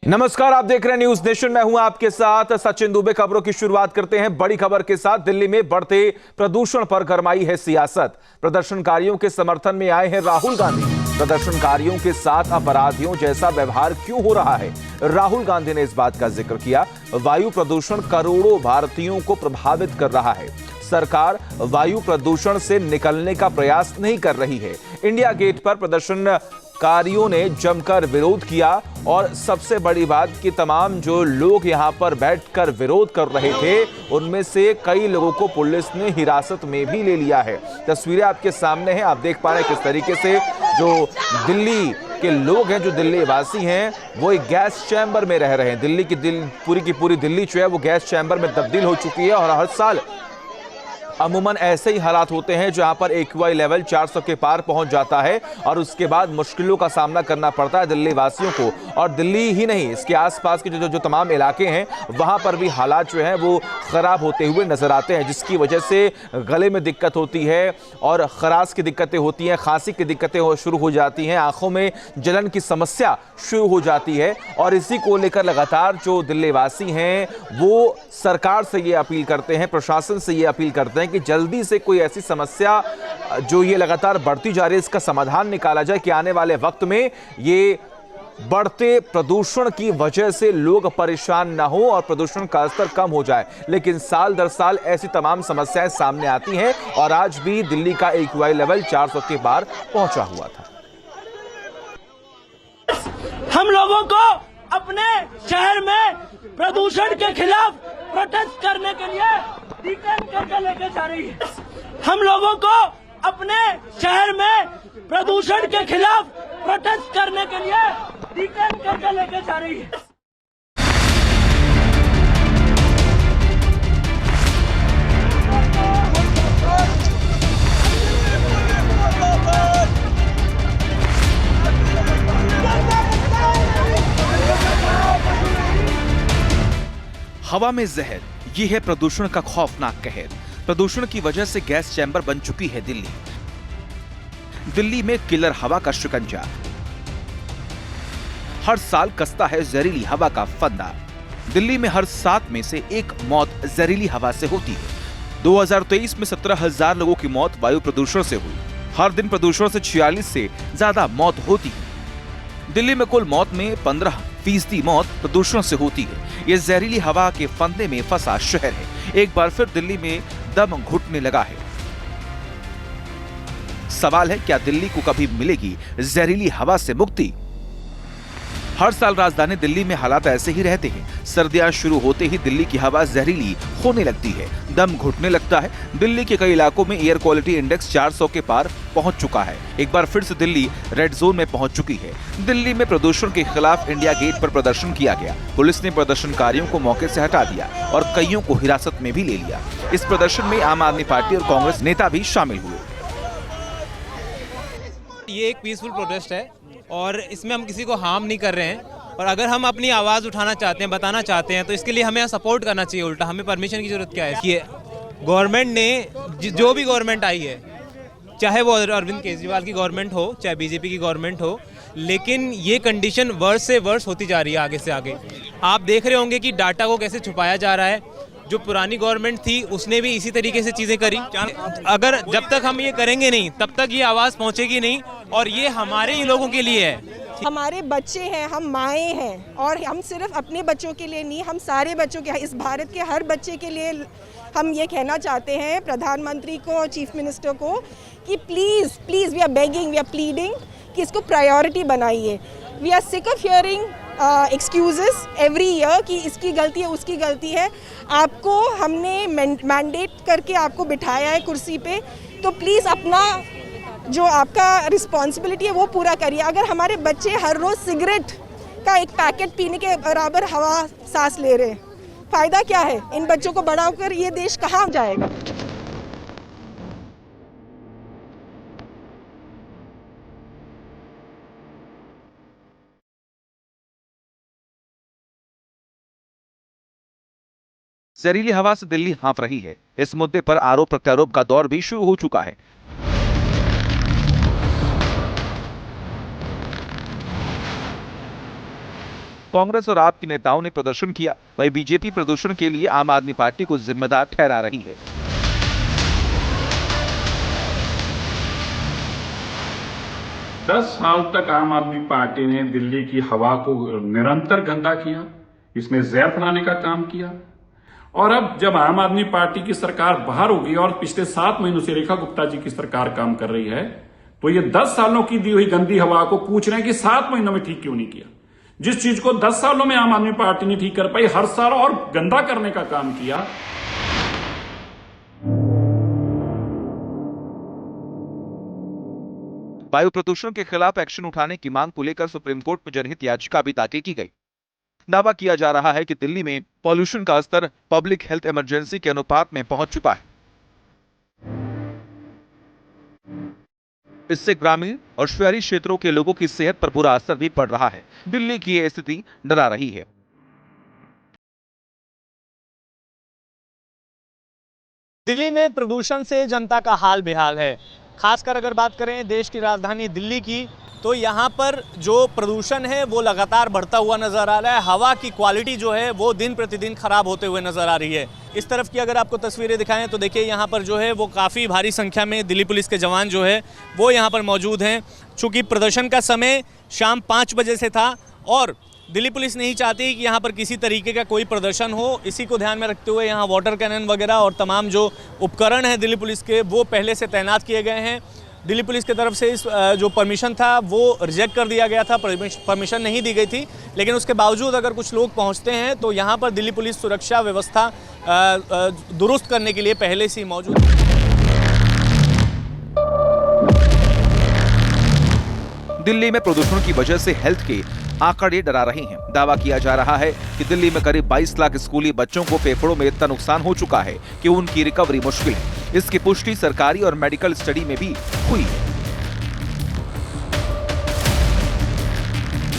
नमस्कार, आप देख रहे हैं न्यूज नेशन। मैं हूं आपके साथ सचिन दुबे। खबरों की शुरुआत करते हैं बड़ी खबर के साथ। दिल्ली में बढ़ते प्रदूषण पर गरमाई है सियासत। प्रदर्शनकारियों के समर्थन में आए हैं राहुल गांधी। प्रदर्शनकारियों के साथ अपराधियों जैसा व्यवहार क्यों हो रहा है? राहुल गांधी ने इस बात का जिक्र किया। वायु प्रदूषण करोड़ों भारतीयों को प्रभावित कर रहा है। सरकार वायु प्रदूषण से निकलने का प्रयास नहीं कर रही है। इंडिया गेट पर प्रदर्शनकारियों ने जमकर विरोध किया और सबसे बड़ी बात कि तमाम जो लोग यहां पर बैठकर विरोध कर रहे थे उनमें से कई लोगों को पुलिस ने हिरासत में भी ले लिया है। तस्वीरें आपके सामने हैं, आप देख पा रहे हैं किस तरीके से जो दिल्ली के लोग हैं, जो दिल्ली वासी हैं, वो एक गैस चैम्बर में रह रहे हैं। दिल्ली की पूरी दिल्ली जो है वो गैस चैम्बर में तब्दील हो चुकी है और हर साल अमूमन ऐसे ही हालात होते हैं जहां पर एक्यूआई लेवल 400 के पार पहुंच जाता है और उसके बाद मुश्किलों का सामना करना पड़ता है दिल्ली वासियों को। और दिल्ली ही नहीं, इसके आसपास के जो तमाम इलाके हैं वहां पर भी हालात जो हैं वो खराब होते हुए नजर आते हैं, जिसकी वजह से गले में दिक्कत होती है और खराश की दिक्कतें होती हैं, खांसी की दिक्कतें शुरू हो जाती हैं, आंखों में जलन की समस्या शुरू हो जाती है। और इसी को लेकर लगातार जो दिल्ली वासी हैं वो सरकार से ये अपील करते हैं, प्रशासन से ये अपील करते हैं कि जल्दी से कोई ऐसी समस्या जो ये लगातार बढ़ती जा रही है इसका समाधान निकाला जाए कि आने वाले वक्त में ये बढ़ते प्रदूषण की वजह से लोग परेशान ना हो और प्रदूषण का स्तर कम हो जाए। लेकिन साल दर साल ऐसी तमाम समस्याएं सामने आती हैं और आज भी दिल्ली का एक्यूआई लेवल 400 के पार पहुंचा हुआ था। हम लोगों को अपने शहर में प्रदूषण के खिलाफ प्रोटेस्ट करने के लिए डिटेन करके लेके जा रही है। हम लोगों को अपने शहर में प्रदूषण के खिलाफ प्रोटेस्ट करने के लिए डिटेन करके लेके जा रही है। हवा में जहर, ये है प्रदूषण का खौफनाक कहर। प्रदूषण की वजह से गैस चैम्बर बन चुकी है दिल्ली। दिल्ली में किलर हवा का शिकंजा, हर साल कसता है जहरीली हवा का फंदा। दिल्ली में हर 7 में से 1 मौत जहरीली हवा से होती है। 2023 में 17,000 लोगों की मौत वायु प्रदूषण से हुई। हर दिन प्रदूषण से 46 से ज्यादा मौत होती है। दिल्ली में कुल मौत में 15% मौत प्रदूषण से होती है। ये जहरीली हवा के फंदे में फंसा शहर है। एक बार फिर दिल्ली में दम घुटने लगा है। सवाल है, क्या दिल्ली को कभी मिलेगी जहरीली हवा से मुक्ति? हर साल राजधानी दिल्ली में हालात ऐसे ही रहते हैं। सर्दियां शुरू होते ही दिल्ली की हवा जहरीली होने लगती है, दम घुटने लगता है। दिल्ली के कई इलाकों में एयर क्वालिटी इंडेक्स 400 के पार पहुंच चुका है। एक बार फिर से दिल्ली रेड जोन में पहुंच चुकी है। दिल्ली में प्रदूषण के खिलाफ इंडिया गेट पर प्रदर्शन किया गया। पुलिस ने प्रदर्शनकारियों को मौके से हटा दिया और कईयों को हिरासत में भी ले लिया। इस प्रदर्शन में आम आदमी पार्टी और कांग्रेस नेता भी शामिल हुए। ये एक पीसफुल प्रोटेस्ट है और इसमें हम किसी को हार्म नहीं कर रहे हैं। और अगर हम अपनी आवाज़ उठाना चाहते हैं, बताना चाहते हैं, तो इसके लिए हमें सपोर्ट करना चाहिए। उल्टा हमें परमिशन की जरूरत क्या है कि गवर्नमेंट ने जो भी गवर्नमेंट आई है, चाहे वो अरविंद केजरीवाल की गवर्नमेंट हो, चाहे बीजेपी की गवर्नमेंट हो, लेकिन ये कंडीशन वर्ष से वर्ष होती जा रही है आगे से आगे। आप देख रहे होंगे कि डाटा को कैसे छुपाया जा रहा है। जो पुरानी गवर्नमेंट थी उसने भी इसी तरीके से चीज़ें करी। अगर जब तक हम ये करेंगे नहीं तब तक ये आवाज़ पहुँचेगी नहीं और ये हमारे ही लोगों के लिए है। हमारे बच्चे हैं, हम माएँ हैं और हम सिर्फ अपने बच्चों के लिए नहीं, हम सारे बच्चों के, इस भारत के हर बच्चे के लिए हम ये कहना चाहते हैं प्रधानमंत्री को, चीफ मिनिस्टर को कि please please we are begging, we are pleading कि इसको प्रायोरिटी बनाइए। We are sick of hearing excuses every year कि इसकी गलती है, उसकी गलती है। आपको हमने मैंडेट करके आपको बिठाया है कुर्सी पे, तो प्लीज़ अपना जो आपका रिस्पॉन्सिबिलिटी है वो पूरा करिए। अगर हमारे बच्चे हर रोज़ सिगरेट का एक पैकेट पीने के बराबर हवा सांस ले रहे हैं, फ़ायदा क्या है? इन बच्चों को बड़ा होकर ये देश कहाँ जाएगा? जहरीली हवा से दिल्ली हाँफ रही है। इस मुद्दे पर आरोप प्रत्यारोप का दौर भी शुरू हो चुका है। कांग्रेस और आप के नेताओं ने प्रदर्शन किया, वहीं बीजेपी प्रदूषण के लिए आम आदमी पार्टी को जिम्मेदार ठहरा रही है। दस साल तक आम आदमी पार्टी ने दिल्ली की हवा को निरंतर गंदा किया, इसमें जहर फैलाने का काम किया। और अब जब आम आदमी पार्टी की सरकार बाहर होगी और पिछले 7 महीनों से रेखा गुप्ता जी की सरकार काम कर रही है, तो ये 10 सालों की दी हुई गंदी हवा को पूछ रहे हैं कि 7 महीनों में ठीक क्यों नहीं किया। जिस चीज को 10 सालों में आम आदमी पार्टी ने ठीक कर पाई, हर साल और गंदा करने का काम किया। वायु प्रदूषण के खिलाफ एक्शन उठाने की मांग को लेकर सुप्रीम कोर्ट में जनहित याचिका भी दाखिल की गई। दावा किया जा रहा है कि दिल्ली में पॉल्यूशन का स्तर पब्लिक हेल्थ इमरजेंसी के अनुपात में पहुंच चुका है। इससे ग्रामीण और शहरी क्षेत्रों के लोगों की सेहत पर बुरा असर भी पड़ रहा है। दिल्ली की यह स्थिति डरा रही है। दिल्ली में प्रदूषण से जनता का हाल बेहाल है। खासकर अगर बात करें देश की राजधानी दिल्ली की, तो यहाँ पर जो प्रदूषण है वो लगातार बढ़ता हुआ नज़र आ रहा है। हवा की क्वालिटी जो है वो दिन प्रतिदिन खराब होते हुए नज़र आ रही है। इस तरफ की अगर आपको तस्वीरें दिखाएं तो देखिए यहाँ पर जो है वो काफ़ी भारी संख्या में दिल्ली पुलिस के जवान जो है वो यहाँ पर मौजूद हैं। चूँकि प्रदर्शन का समय शाम 5 बजे से था और दिल्ली पुलिस नहीं चाहती कि यहाँ पर किसी तरीके का कोई प्रदर्शन हो। इसी को ध्यान में रखते हुए यहाँ वाटर कैनन वगैरह और तमाम जो उपकरण हैं दिल्ली पुलिस के वो पहले से तैनात किए गए हैं। दिल्ली पुलिस की तरफ से इस जो परमिशन था वो रिजेक्ट कर दिया गया था, परमिशन नहीं दी गई थी। लेकिन उसके बावजूद अगर कुछ लोग पहुँचते हैं तो यहाँ पर दिल्ली पुलिस सुरक्षा व्यवस्था दुरुस्त करने के लिए पहले से ही मौजूद है। दिल्ली में प्रदूषण की वजह से हेल्थ के आंकड़े डरा रहे हैं। दावा किया जा रहा है कि दिल्ली में करीब 22 लाख स्कूली बच्चों को फेफड़ों में इतना नुकसान हो चुका है कि उनकी रिकवरी मुश्किल है। इसकी पुष्टि सरकारी और मेडिकल स्टडी में भी हुई है।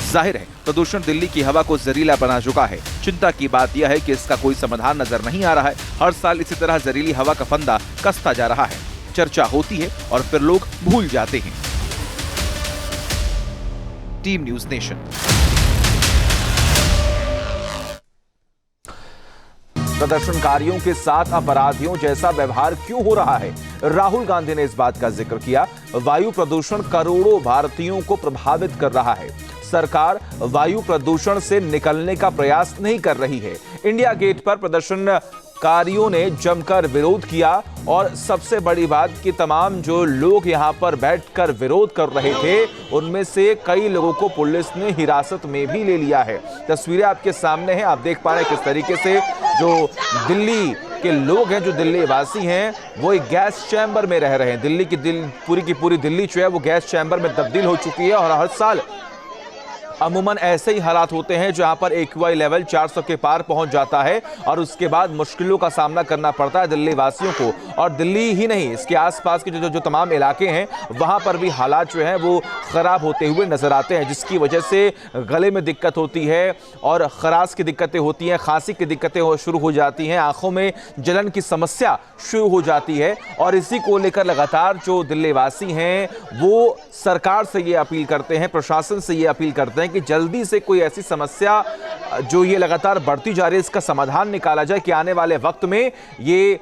जाहिर है प्रदूषण दिल्ली की हवा को जहरीला बना चुका है। चिंता की बात यह है कि इसका कोई समाधान नजर नहीं आ रहा है। हर साल इसी तरह जहरीली हवा का फंदा कसता जा रहा है। चर्चा होती है और फिर लोग भूल जाते हैं। Team news nation. प्रदर्शनकारियों के साथ अपराधियों जैसा व्यवहार क्यों हो रहा है? राहुल गांधी ने इस बात का जिक्र किया। वायु प्रदूषण करोड़ों भारतीयों को प्रभावित कर रहा है। सरकार वायु प्रदूषण से निकलने का प्रयास नहीं कर रही है। इंडिया गेट पर प्रदर्शनकारियों ने जमकर विरोध किया और सबसे बड़ी बात कि तमाम जो लोग यहां पर बैठकर विरोध कर रहे थे उनमें से कई लोगों को पुलिस ने हिरासत में भी ले लिया है। तस्वीरें आपके सामने हैं, आप देख पा रहे हैं किस तरीके से जो दिल्ली के लोग हैं, जो दिल्ली वासी हैं, वो एक गैस चैम्बर में रह रहे हैं। दिल्ली की पूरी दिल्ली जो है वो गैस चैम्बर में तब्दील हो चुकी है और हर साल अमूमन ऐसे ही हालात होते हैं जहां पर AQI लेवल 400 के पार पहुंच जाता है और उसके बाद मुश्किलों का सामना करना पड़ता है दिल्ली वासियों को। और दिल्ली ही नहीं, इसके आसपास के जो तमाम इलाके हैं वहां पर भी हालात जो हैं वो खराब होते हुए नजर आते हैं, जिसकी वजह से गले में दिक्कत होती है और खराश की दिक्कतें होती हैं, खांसी की दिक्कतें शुरू हो जाती हैं, आंखों में जलन की समस्या शुरू हो जाती है। और इसी को लेकर लगातार जो दिल्ली वासी हैं वो सरकार से ये अपील करते हैं, प्रशासन से ये अपील करते हैं कि जल्दी से कोई ऐसी समस्या जो ये लगातार बढ़ती जा रही है इसका समाधान निकाला जाए कि आने वाले वक्त में ये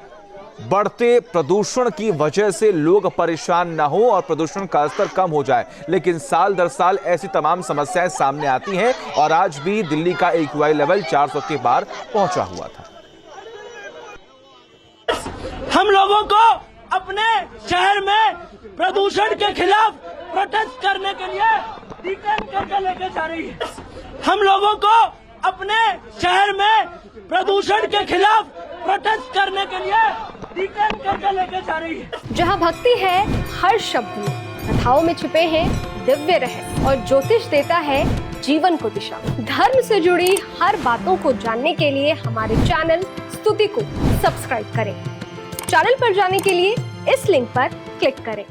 बढ़ते प्रदूषण की वजह से लोग परेशान ना हो और प्रदूषण का स्तर कम हो जाए। लेकिन साल दर साल ऐसी तमाम समस्याएं सामने आती हैं और आज भी दिल्ली का AQI लेवल 400 के पार पहुंचा हुआ था। हम लोगों को अपने शहर में प्रदूषण के खिलाफ प्रोटेस्ट करने के लिए डिटेन करके लेके जा रही है। हम लोगों को अपने शहर में प्रदूषण के खिलाफ प्रोटेस्ट करने के लिए डिटेन करके लेके जा रही है। जहाँ भक्ति है हर शब्द में, कथाओं में छुपे हैं दिव्य रहस्य और ज्योतिष देता है जीवन को दिशा। धर्म से जुड़ी हर बातों को जानने के लिए हमारे चैनल स्तुति को सब्सक्राइब करें। चैनल पर जाने के लिए इस लिंक पर क्लिक करें।